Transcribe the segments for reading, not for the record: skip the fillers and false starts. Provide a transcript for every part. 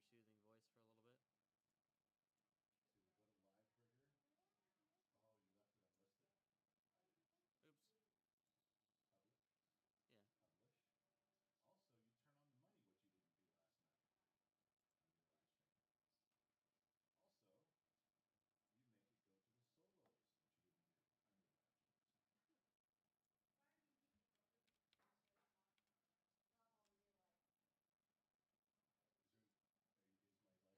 soothing voice for a little bit. So we go to live trigger. Oh, you left it unlisted. Oops. Publish. Yeah. Publish. Also, you turn on the money, which you didn't do last night on your live stream. Also, you make it go to the solos, which you didn't do on your live streams. Why don't you keep the solos and just start talking on them? Talk all the way like. Are you gonna get his mic live?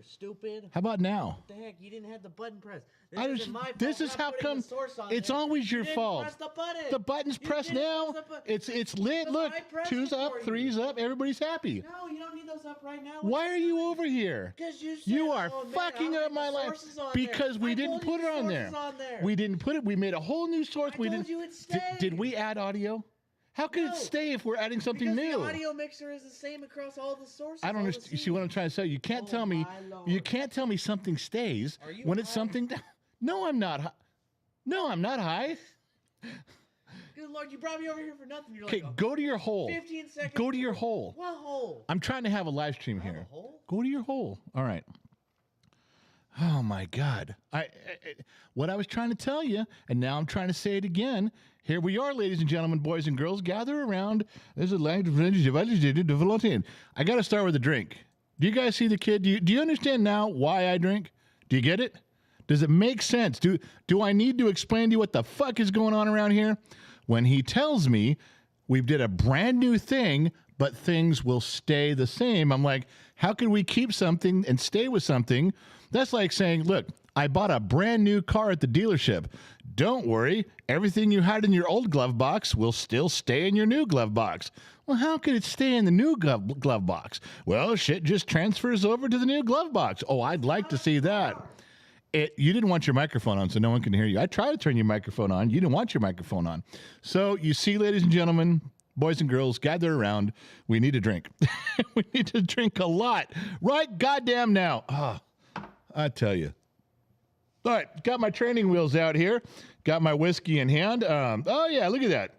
Stupid. How about now? What the heck? You didn't have the button pressed. This I isn't just, my fault this for is not how putting come the source on it's there. always You your didn't fault. Press the button. The button's You pressed didn't now. press the button. It's lit. Because Look, I pressed 2's it up, for you. 3's up. Everybody's happy. No, you don't need those up right now. Why are you over here? Because you said, You are oh, man, fucking I'll up make my the life sources on because there. we I didn't told you put the it on there. sources on there. We didn't put it. We made a whole new source. I we told didn't. you it'd stay. Did we add audio? How could No. it stay if we're adding something because new? the audio mixer is the same across all the sources. I don't all the understand. You see what I'm trying to say? You can't Oh, tell me. my Lord. You can't tell me something stays Are you when it's high? something. No, I'm not. No, I'm not high. Good Lord, you brought me over here for nothing. You're Okay, like, go to your hole. 15 seconds. Go to your hole. What hole? I'm trying to have a live stream I have here. a hole? Go to your hole. All right. Oh my God! What I was trying to tell you, and now I'm trying to say it again. Here we are, ladies and gentlemen, boys and girls, gather around. There's a language. I got to start with a drink. Do you guys see the kid? Do you understand now why I drink? Do you get it? Does it make sense? Do I need to explain to you what the fuck is going on around here? When he tells me we did a brand new thing, but things will stay the same, I'm like, how can we keep something and stay with something? That's like saying, look, I bought a brand new car at the dealership. Don't worry, everything you had in your old glove box will still stay in your new glove box. Well, how could it stay in the new glove box? Well, shit just transfers over to the new glove box. Oh, I'd like to see that. You didn't want your microphone on, so no one can hear you. I tried to turn your microphone on. You didn't want your microphone on. So you see, ladies and gentlemen, boys and girls, gather around. We need a drink. We need to drink a lot. Right goddamn now. I tell you. All right, got my training wheels out here. Got my whiskey in hand. Oh, yeah, look at that.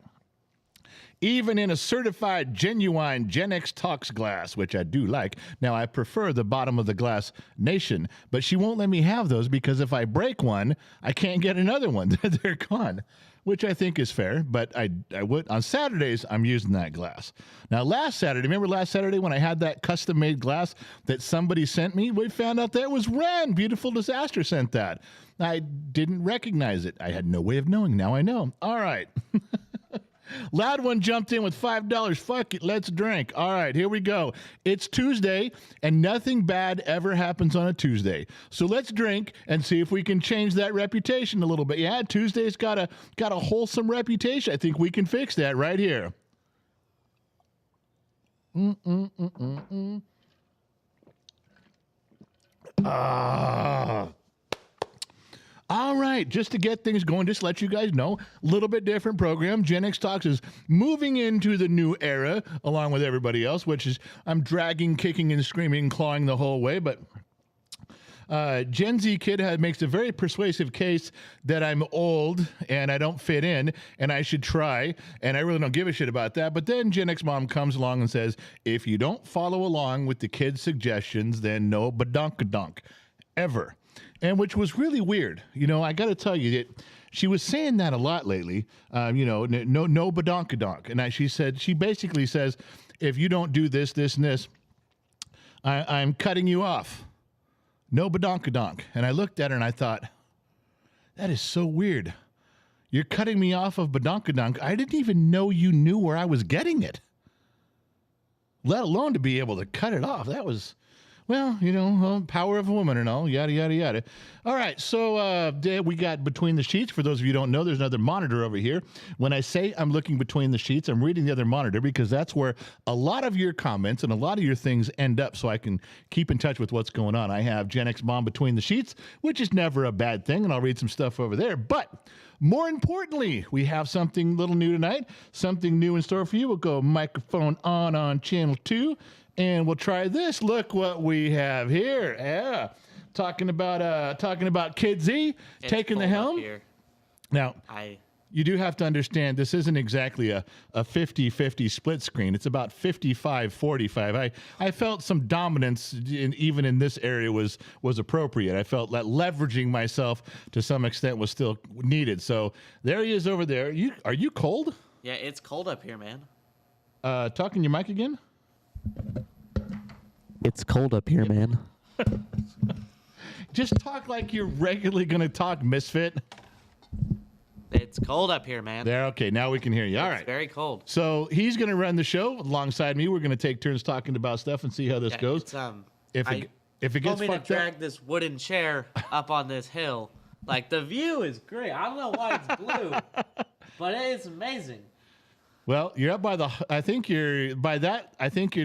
Even in a certified, genuine Gen X Talks glass, which I do like. Now, I prefer the bottom of the glass Nation, but she won't let me have those because if I break one, I can't get another one. They're gone, which I think is fair, but I would on Saturdays, I'm using that glass. Now, last Saturday, remember last Saturday when I had that custom-made glass that somebody sent me? We found out that was Ren. Beautiful Disaster sent that. I didn't recognize it. I had no way of knowing. Now I know. All right. Loud one jumped in with $5. Fuck it, let's drink. All right, here we go. It's Tuesday, and nothing bad ever happens on a Tuesday. So let's drink and see if we can change that reputation a little bit. Yeah, Tuesday's got a wholesome reputation. I think we can fix that right here. All right, just to get things going, just to let you guys know, a little bit different program. Gen X Talks is moving into the new era along with everybody else, which is I'm dragging, kicking, and screaming, clawing the whole way. But Gen Z Kid makes a very persuasive case that I'm old and I don't fit in and I should try, and I really don't give a shit about that. But then Gen X Mom comes along and says, if you don't follow along with the kids' suggestions, then no badonkadonk ever. And which was really weird. You know, I got to tell you that she was saying that a lot lately. No badonkadonk. And she basically says, if you don't do this, this, and this, I'm cutting you off. No badonkadonk. And I looked at her and I thought, that is so weird. You're cutting me off of badonkadonk. I didn't even know you knew where I was getting it, let alone to be able to cut it off. That was... Well, power of a woman and all, yada, yada, yada. All right, so we got Between the Sheets. For those of you who don't know, there's another monitor over here. When I say I'm looking between the sheets, I'm reading the other monitor because that's where a lot of your comments and a lot of your things end up so I can keep in touch with what's going on. I have Gen X Mom Between the Sheets, which is never a bad thing, and I'll read some stuff over there. But more importantly, we have something a little new tonight, something new in store for you. We'll go microphone on channel 2. And we'll try this. Look what we have here. Yeah. Talking about Kid Z taking the helm. Now, you do have to understand this isn't exactly a 50-50 split screen. It's about 55-45. I felt some dominance even in this area was appropriate. I felt that leveraging myself to some extent was still needed. So there he is over there. Are you cold? Yeah, it's cold up here, man. Talking your mic again? It's cold up here, man. Just talk like you're regularly going to talk, misfit. It's cold up here, man. There, okay, now we can hear you. All right. It's very cold. So he's going to run the show alongside me. We're going to take turns talking about stuff and see how this goes. If it gets told me to fucked up, drag this wooden chair up on this hill. Like, the view is great. I don't know why it's blue, but it's amazing. well, you're up by the. I think you're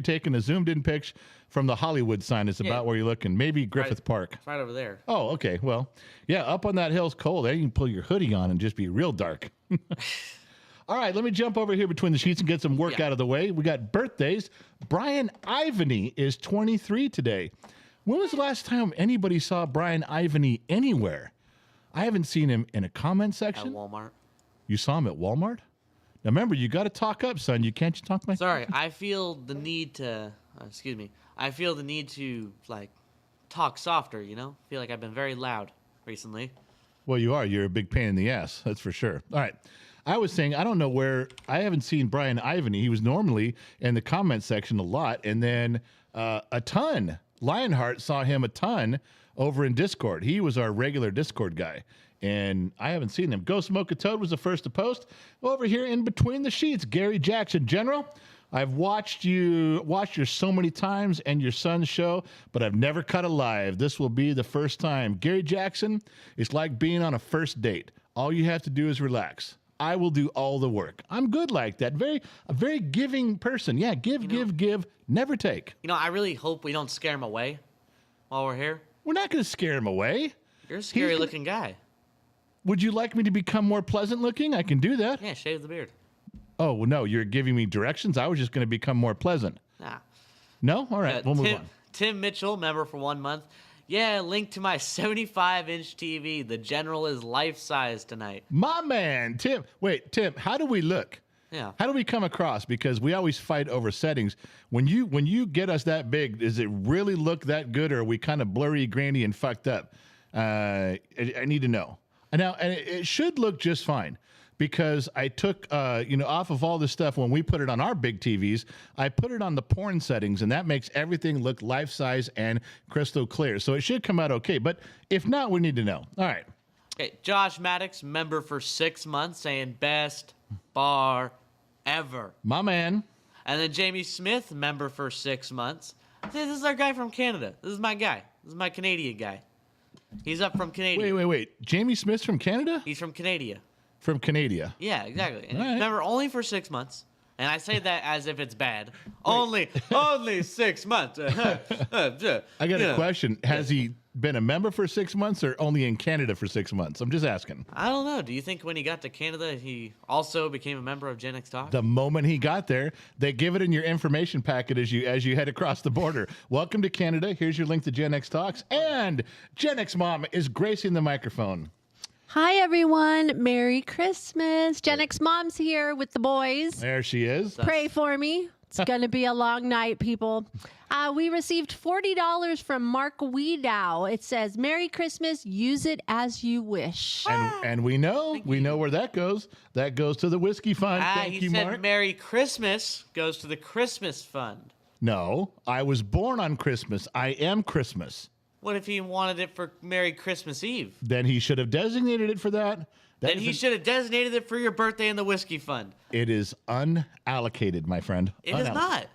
taking a zoomed in picture from the Hollywood sign. It's about where you're looking. Maybe Griffith Park. It's right over there. Oh, okay. Well, yeah, up on that hill's cold. There you can pull your hoodie on and just be real dark. All right, let me jump over here between the sheets and get some work out of the way. We got birthdays. Brian Ivany is 23 today. When was the last time anybody saw Brian Ivany anywhere? I haven't seen him in a comment At section. Walmart. You saw him at Walmart? Now remember, you got to talk up, son. You can't just talk like. Sorry, I feel the need to. Excuse me. I feel the need to like talk softer. You know, feel like I've been very loud recently. Well, you are. You're a big pain in the ass. That's for sure. All right. I was saying, I don't know where. I haven't seen Brian Ivany. He was normally in the comment section a lot, and then a ton. Lionheart saw him a ton over in Discord. He was our regular Discord guy, and I haven't seen him. Go Smoke a Toad was the first to post. Over here in between the sheets, Gary Jackson. General, I've watched you so many times and your son's show, but I've never cut a live. This will be the first time. Gary Jackson, it's like being on a first date. All you have to do is relax. I will do all the work. I'm good like that. A very giving person. Yeah, give, never take. You know, I really hope we don't scare him away while we're here. We're not going to scare him away. You're a scary looking guy. Would you like me to become more pleasant looking? I can do that. Yeah, shave the beard. Oh, well, no, you're giving me directions. I was just going to become more pleasant. Nah. No? All right, we'll move on. Tim Mitchell, member for 1 month. Yeah, link to my 75-inch TV. The General is life-size tonight. My man, Tim. Wait, Tim, how do we look? Yeah. How do we come across? Because we always fight over settings. When you get us that big, does it really look that good, or are we kind of blurry, grainy, and fucked up? I need to know. Now, and it should look just fine, because I took off of all this stuff when we put it on our big TVs. I put it on the porn settings, and that makes everything look life size and crystal clear. So it should come out okay. But if not, we need to know. All right. Okay, Josh Maddox, member for 6 months, saying best bar ever. My man. And then Jamie Smith, member for 6 months. This is our guy from Canada. This is my guy. This is my Canadian guy. He's up from Canada. Wait. Jamie Smith's from Canada? He's from Canada. From Canada. Yeah, exactly. And Right. Remember, only for 6 months. And I say that as if it's bad. Only 6 months. I got a question. Has he been a member for 6 months or only in Canada for 6 months? I'm just asking. I don't know. Do you think when he got to Canada, he also became a member of Gen X Talk? The moment he got there, they give it in your information packet as you head across the border. Welcome to Canada. Here's your link to Gen X Talks. And Gen X Mom is gracing the microphone. Hi, everyone. Merry Christmas. Gen X Mom's here with the boys. There she is. Pray for me. It's going to be a long night, people. We received $40 from Mark Wiedow. It says, Merry Christmas. Use it as you wish. And we know where that goes. That goes to the Whiskey Fund. Thank he you, said Mark. Merry Christmas goes to the Christmas Fund. No, I was born on Christmas. I am Christmas. What if he wanted it for Merry Christmas Eve? Then he should have designated it for that. Then he should have designated it for your birthday in the Whiskey Fund. It is unallocated, my friend. It is not.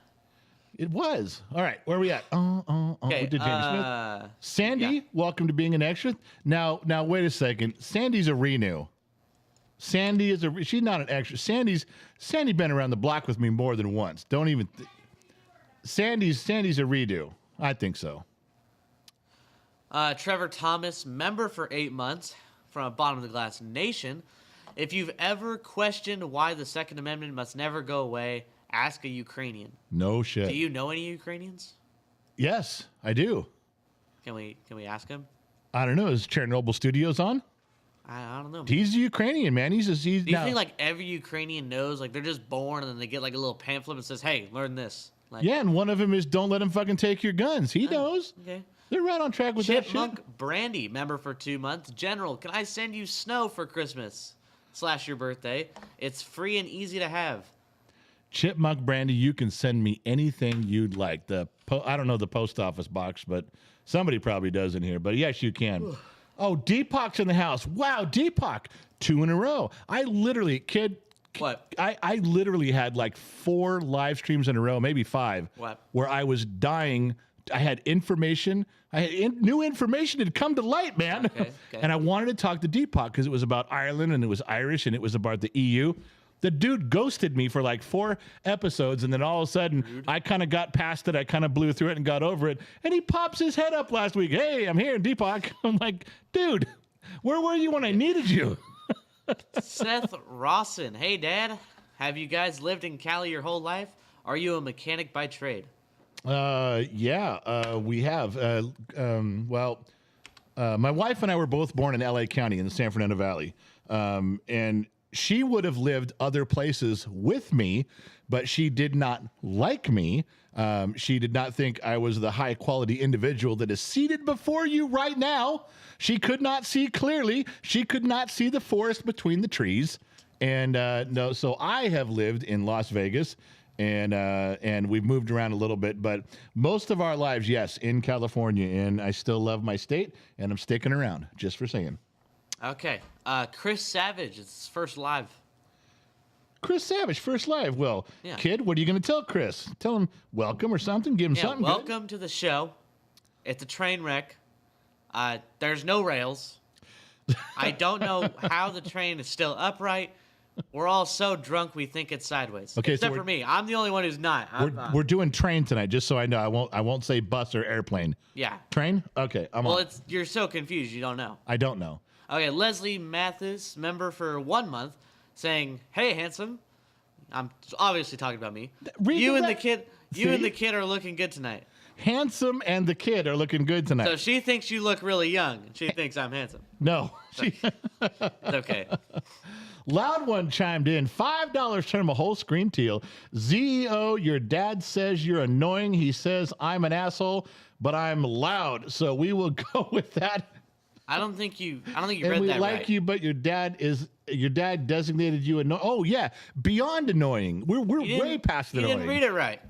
It was. All right, where are we at? Okay, We did Jamie Smith. Sandy, welcome to being an extra. Now, wait a second. Sandy's a renew. Sandy is she's not an extra. Sandy been around the block with me more than once. Don't even. Sandy's a redo. I think so. Trevor Thomas, member for 8 months from Bottom of the Glass Nation. If you've ever questioned why the Second Amendment must never go away, ask a Ukrainian. No shit. Do you know any Ukrainians? Yes, I do. Can we ask him? I don't know. Is Chernobyl Studios on? I don't know. He's a Ukrainian, man. He's Do you think like every Ukrainian knows, like they're just born and then they get like a little pamphlet that says, "Hey, learn this." Like, yeah, and one of them is don't let him fucking take your guns. He knows. Okay. They're right on track with that shit. Chipmunk Brandy, member for 2 months. General, can I send you snow for Christmas / your birthday? It's free and easy to have. Chipmunk Brandy, you can send me anything you'd like. I don't know the post office box, but somebody probably does in here. But yes, you can. Oh, Deepak's in the house. Wow, Deepak, 2 in a row. I literally, What? I literally had like 4 live streams in a row, maybe 5, What? where I was dying I had information. New information had come to light, man. Okay. And I wanted to talk to Deepak because it was about Ireland and it was Irish and it was about the EU. The dude ghosted me for like 4 episodes, and then all of a sudden, I kind of got past it. I kind of blew through it and got over it. And he pops his head up last week. Hey, I'm here, Deepak. I'm like, dude, where were you when I needed you? Seth Rawson. Hey, Dad. Have you guys lived in Cali your whole life? Are you a mechanic by trade? Yeah, we have. My wife and I were both born in LA County in the San Fernando Valley. And she would have lived other places with me, but she did not like me. She did not think I was the high quality individual that is seated before you right now. She could not see clearly. She could not see the forest between the trees. And no, so I have lived in Las Vegas, and we've moved around a little bit, but most of our lives, yes, in California. And I still love my state, and I'm sticking around, just for saying. Okay. Chris Savage. It's his first live. Chris Savage, first live. Well, Yeah. kid, what are you going to tell Chris? Tell him welcome or something. Give him Yeah, something. good. welcome to the show. It's a train wreck. There's no rails. I don't know how the train is still upright. We're all so drunk we think it's sideways. Okay, so Except we're- for me. I'm the only one who's not. We're doing train tonight, just so I know. I won't say bus or airplane. Yeah. Train? Okay, I'm Well, on. you're so confused you don't know. I don't know. Okay, Leslie Mathis, member for 1 month, saying, "Hey, handsome." I'm obviously talking about me. Read You the and re- the kid. You See? and the kid are looking good tonight. Handsome and the kid are looking good tonight. So she thinks you look really young. And she thinks I'm handsome. No. It's okay. Loud One chimed in. $5 turn him a whole screen teal. ZEO, your dad says you're annoying. He says I'm an asshole, but I'm loud. So we will go with that. I don't think you And read we that like right. you, but your dad designated you annoying. Oh yeah, beyond annoying. We're You didn't- way past You annoying. didn't read it right.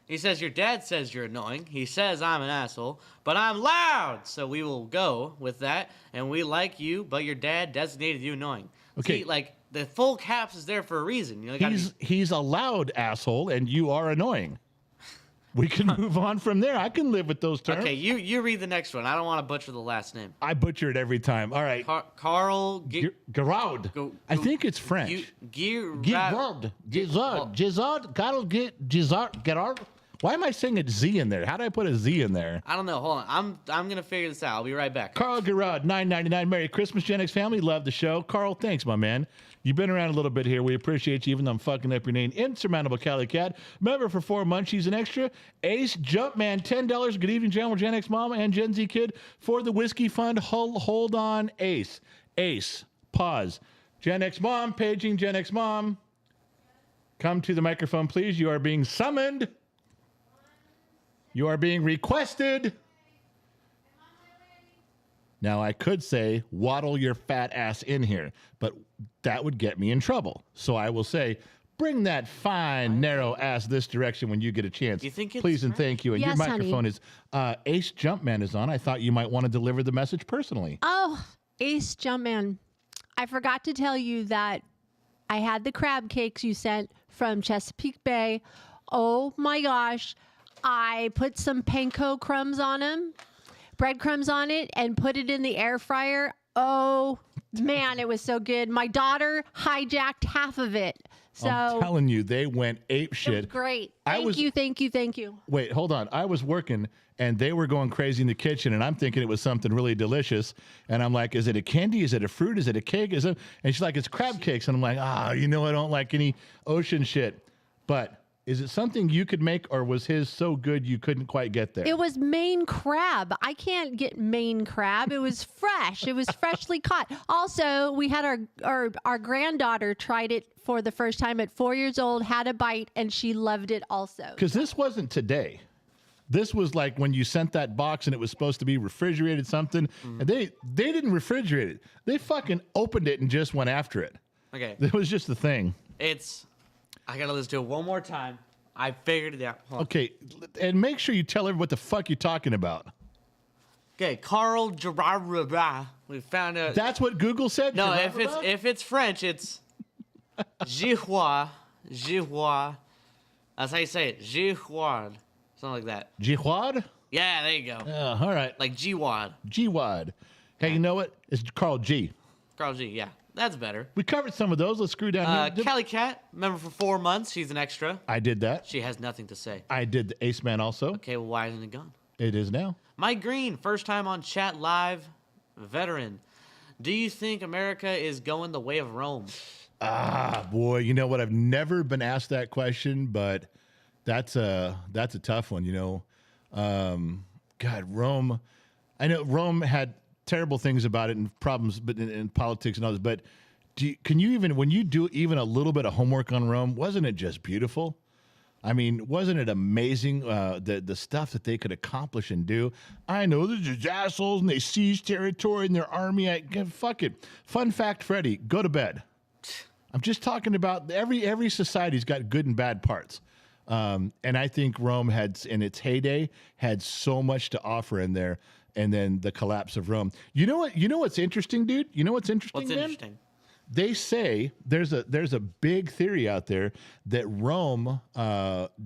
He says your dad says you're annoying. He says I'm an asshole, but I'm loud. So we will go with that. And we like you, but your dad designated you annoying. Okay. See, like the full caps is there for a reason. You know, gotta He's a loud asshole, and you are annoying. We can move on from there. I can live with those terms. okay, you read the next one. I don't want to butcher the last name. I butcher it every time. All right. Carl Giraud. I think it's French. Giraud. Gerard. Why am I saying a Z in there? How did I put a Z in there? I don't know. Hold on. I'm gonna figure this out. I'll be right back. Carl Giraud, $9.99. Merry Christmas, Gen X family. Love the show. Carl, thanks, my man. You've been around a little bit here. We appreciate you, even though I'm fucking up your name. Insurmountable Cali Cat. Member for 4 months. She's an extra. Ace Jumpman, $10. Good evening, General Gen X Mama and Gen Z Kid for the Whiskey Fund. Hold on, Ace. Ace. Pause. Gen X Mom, paging Gen X Mom. Come to the microphone, please. You are being summoned. You are being requested. Now, I could say, waddle your fat ass in here, but that would get me in trouble. So I will say, bring that fine, narrow ass this direction when you get a chance. You think it's Please and French? thank you. And Yes, your honey. microphone is, Ace Jumpman is on. I thought you might want to deliver the message personally. Oh, Ace Jumpman. I forgot to tell you that I had the crab cakes you sent from Chesapeake Bay. Oh my gosh. I put some panko crumbs on them, breadcrumbs on it, and put it in the air fryer. Oh, man, it was so good. My daughter hijacked half of it. So I'm telling you, they went ape it was shit. great. I Thank was- you, thank you, thank you. Wait, hold on. I was working and they were going crazy in the kitchen and I'm thinking it was something really delicious. And I'm like, is it a candy? Is it a fruit? Is it a cake? Is it? And she's like, it's crab cakes. And I'm like, you know, I don't like any ocean shit. But is it something you could make or was his so good you couldn't quite get there? It was Maine crab. I can't get Maine crab. It was fresh. It was freshly caught. Also, we had our granddaughter tried it for the first time at 4 years old, had a bite, and she loved it also. Because this wasn't today. This was like when you sent that box and it was supposed to be refrigerated something. And they didn't refrigerate it. They fucking opened it and just went after it. Okay. It was just the thing. I gotta listen to it one more time. I figured it out. Hold on. Okay, and make sure you tell everyone what the fuck you're talking about. Okay, Carl Gerard. We found out. That's what Google said? No, Gerard? if it's French, it's Giroir. That's how you say it. Giroir. Something like that. Jihad? Yeah, there you go. Yeah, all right. Like G-Wad. Jihad. Hey, you know what? It's Carl G. Carl G, yeah. That's better. We covered some of those. Let's screw down here. Kelly Cat, remember for 4 months, she's an extra. I did that. She has nothing to say. I did the Ace Man also. Okay, well, why isn't it gone? It is now. Mike Green, first time on Chat Live, veteran. Do you think America is going the way of Rome? Ah, boy, you know what? I've never been asked that question, but that's a tough one. God, Rome. I know Rome had terrible things about it and problems, but in politics and others. But can you even, when you do even a little bit of homework on Rome, wasn't it just beautiful? I mean, wasn't it amazing the stuff that they could accomplish and do? I know they're just assholes and they seize territory and their army. Fuck it. Fun fact, Freddie, go to bed. I'm just talking about every society's got good and bad parts. And I think Rome had, in its heyday, had so much to offer in there. And then the collapse of Rome. You know what? You know what's interesting, dude? You know what's interesting, What's man? interesting? They say there's a big theory out there that Rome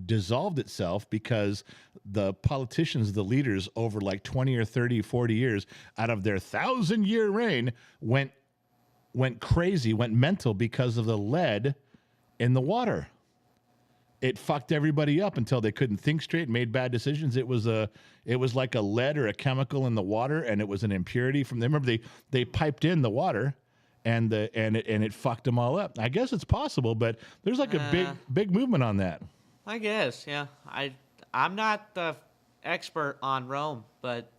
dissolved itself because the politicians, the leaders over like 20 or 30, 40 years out of their 1,000-year reign went crazy, went mental because of the lead in the water. It fucked everybody up until they couldn't think straight, made bad decisions. It was like a lead or a chemical in the water, and it was an impurity from them. Remember, they piped in the water, and it fucked them all up. I guess it's possible, but there's like a big movement on that. I guess, yeah. I'm not the expert on Rome, but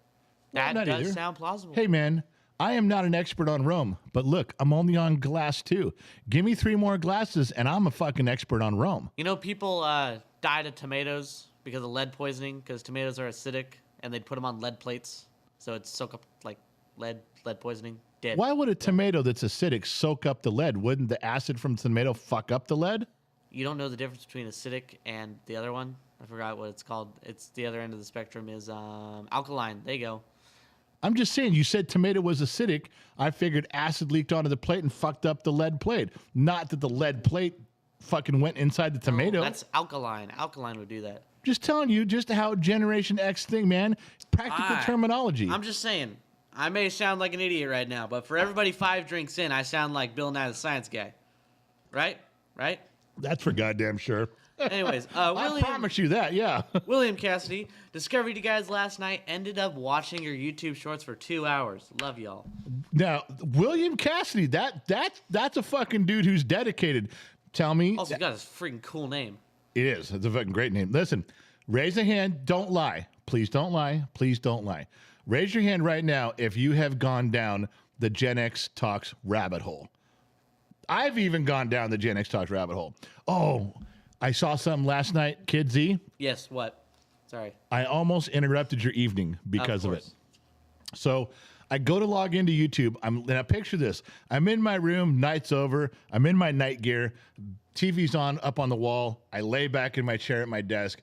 that not does either. sound plausible. Hey, man, I am not an expert on Rome, but look, I'm only on glass too. Give me 3 more glasses, and I'm a fucking expert on Rome. You know, people died of tomatoes because of lead poisoning, because tomatoes are acidic, and they'd put them on lead plates, so it'd soak up like lead poisoning. Dead. Why would a tomato that's acidic soak up the lead? Wouldn't the acid from the tomato fuck up the lead? You don't know the difference between acidic and the other one? I forgot what it's called. It's the other end of the spectrum is alkaline. There you go. I'm just saying, you said tomato was acidic. I figured acid leaked onto the plate and fucked up the lead plate. Not that the lead plate fucking went inside the tomato. That's alkaline. Alkaline would do that. Just telling you just how Generation X thing, man. It's practical terminology. I'm just saying. I may sound like an idiot right now, but for everybody 5 drinks in, I sound like Bill Nye the Science Guy. Right? Right? That's for goddamn sure. Anyways, I promise you that, yeah. William Cassidy, discovered you guys last night, ended up watching your YouTube shorts for 2 hours. Love y'all. Now, William Cassidy, that's a fucking dude who's dedicated. Tell me. Also, got a freaking cool name. It is. It's a fucking great name. Listen, raise a hand. Don't lie. Please don't lie. Please don't lie. Raise your hand right now if you have gone down the Gen X Talks rabbit hole. I've even gone down the Gen X Talks rabbit hole. Oh, I saw something last night, Kid Z. Yes, what? Sorry. I almost interrupted your evening because of it. So I go to log into YouTube. Now picture this. I'm in my room, night's over. I'm in my night gear. TV's on, up on the wall. I lay back in my chair at my desk,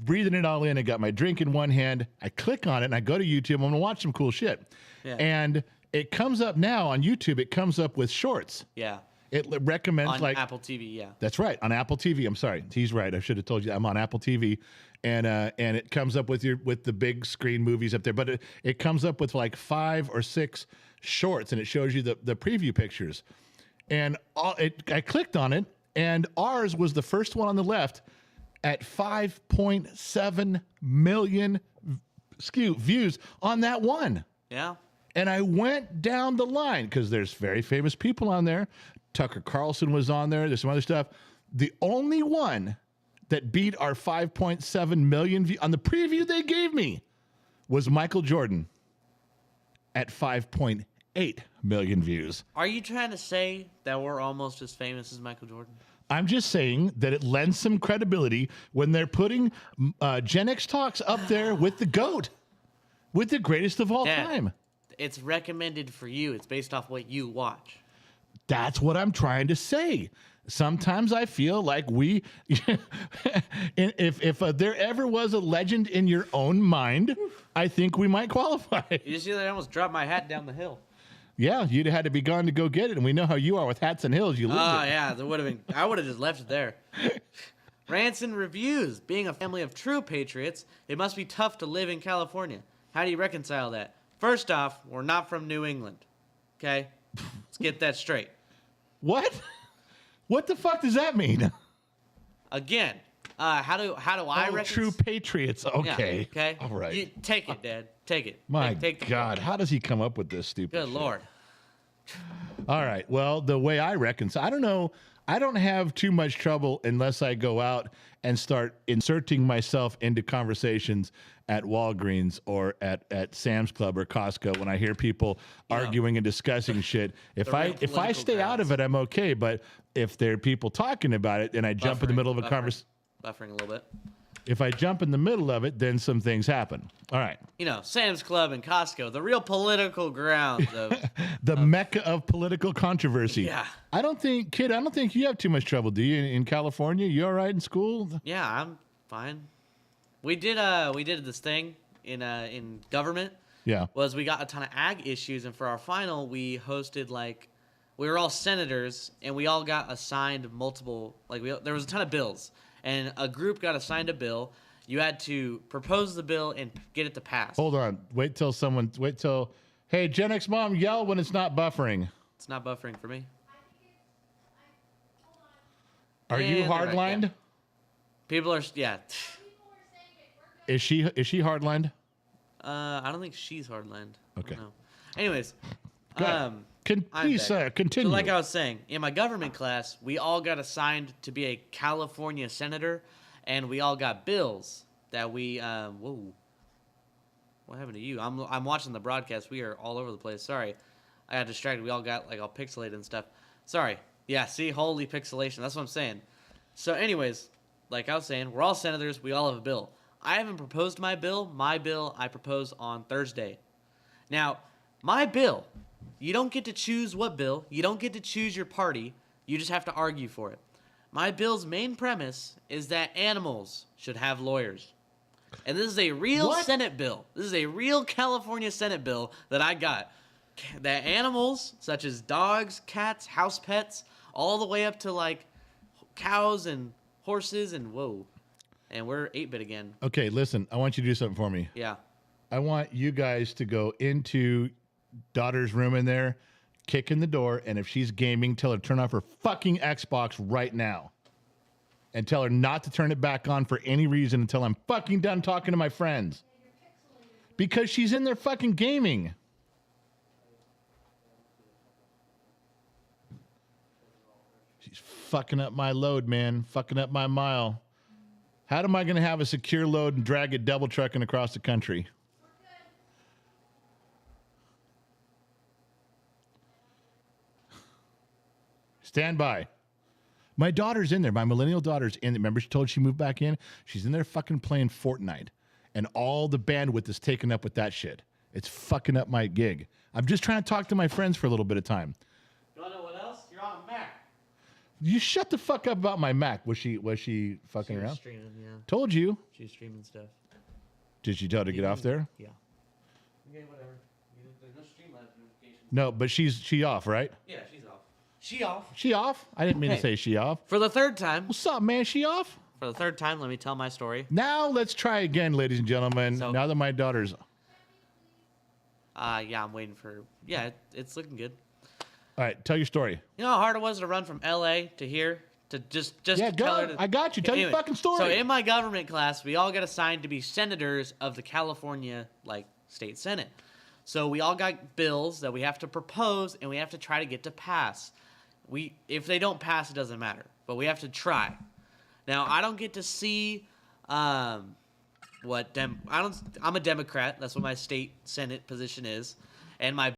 breathing it all in. I got my drink in one hand. I click on it and I go to YouTube. I'm going to watch some cool shit. Yeah. And it comes up now on YouTube. It comes up with shorts. Yeah. It recommends On like Apple TV, yeah. That's right, on Apple TV. I'm sorry, he's right. I should have told you I'm on Apple TV, and it comes up with the big screen movies up there. But it comes up with like 5 or 6 shorts, and it shows you the preview pictures. And I clicked on it, and ours was the first one on the left at 5.7 million views on that one. Yeah. And I went down the line because there's very famous people on there. Tucker Carlson was on there. There's some other stuff. The only one that beat our 5.7 million views on the preview they gave me was Michael Jordan at 5.8 million views. Are you trying to say that we're almost as famous as Michael Jordan? I'm just saying that it lends some credibility when they're putting Gen X Talks up there with the GOAT, with the greatest of all time. It's recommended for you. It's based off what you watch. That's what I'm trying to say. Sometimes I feel like if there ever was a legend in your own mind, I think we might qualify. You see that I almost dropped my hat down the hill. Yeah, you'd have had to be gone to go get it, and we know how you are with hats and hills. You lose it. Oh yeah, there would have been. I would have just left it there. Ranson reviews. Being a family of true patriots, it must be tough to live in California. How do you reconcile that? First off, we're not from New England. Okay? Let's get that straight. What? What the fuck does that mean? Again, how do I reconcile? True patriots. Yeah, Okay. okay. All right. You, take it, Dad. Take it. My take the God, how does he come up with this stupid Good shit? Lord. All right. Well, the way I reconcile, I don't know. I don't have too much trouble unless I go out and start inserting myself into conversations at Walgreens or at Sam's Club or Costco when I hear people arguing and discussing shit. If I real if I political stay out of it, I'm okay. But if there are people talking about it and I jump in the middle of a conversation, Buffering a little bit. if I jump in the middle of it, then some things happen. All right. You know, Sam's Club and Costco, the real political grounds of. The mecca of political controversy. Yeah. I don't think you have too much trouble, do you, in California? You all right in school? Yeah, I'm fine. We did this thing in government. Yeah. Was we got a ton of ag issues, and for our final, we hosted we were all senators, and we all got assigned multiple there was a ton of bills, and a group got assigned a bill. You had to propose the bill and get it to pass. Hold on. Hey, Gen X mom, yell when it's not buffering. It's not buffering for me. Are you And they're back, hardlined? yeah. People are Is she hardlined? I don't think she's hardlined. Okay. No. Anyways, Go ahead. I'm Please back. continue. So like I was saying, in my government class, we all got assigned to be a California senator, and we all got bills that we whoa. What happened to you? I'm watching the broadcast. We are all over the place. Sorry. I got distracted. We all got all pixelated and stuff. Sorry. Yeah, see, holy pixelation. That's what I'm saying. So anyways, like I was saying, we're all senators. We all have a bill. I haven't proposed my bill. My bill I propose on Thursday. Now, my bill, you don't get to choose what bill. You don't get to choose your party. You just have to argue for it. My bill's main premise is that animals should have lawyers. And this is a real Senate bill. This is a real California Senate bill that I got. That animals, such as dogs, cats, house pets, all the way up to cows and horses and whoa. And we're 8-bit again. Okay, listen, I want you to do something for me. Yeah. I want you guys to go into daughter's room in there, kick in the door, and if she's gaming, tell her to turn off her fucking Xbox right now. And tell her not to turn it back on for any reason until I'm fucking done talking to my friends. Because she's in there fucking gaming. She's fucking up my load, man. Fucking up my mile. How am I going to have a secure load and drag it double trucking across the country? Stand by. My daughter's in there. My millennial daughter's in there. Remember, she told she moved back in? She's in there fucking playing Fortnite. And all the bandwidth is taken up with that shit. It's fucking up my gig. I'm just trying to talk to my friends for a little bit of time. You want to know what else? You're on a Mac. You shut the fuck up about my Mac. Was she fucking She was around? streaming, yeah. Told you. She's streaming stuff. Did she tell her to get off there? Yeah. Okay, whatever. There's no Streamlabs notifications. No, but she off, right? Yeah, she's off. She off. She off? I didn't mean to Hey. say she off. For the third time. What's up, man? She off? For the third time, let me tell my story. Now let's try again, ladies and gentlemen. So- Now that my daughter's Yeah, I'm waiting for. Yeah, it's looking good. all right, tell your story. You know how hard it was to run from LA to here to just Yeah, to tell her go. to, I got you. Tell your Anyway, fucking story. So in my government class, we all got assigned to be senators of the California state senate. So we all got bills that we have to propose and we have to try to get to pass. If they don't pass, it doesn't matter, but we have to try. Now I don't get to see I'm a Democrat. That's what my state senate position is, and my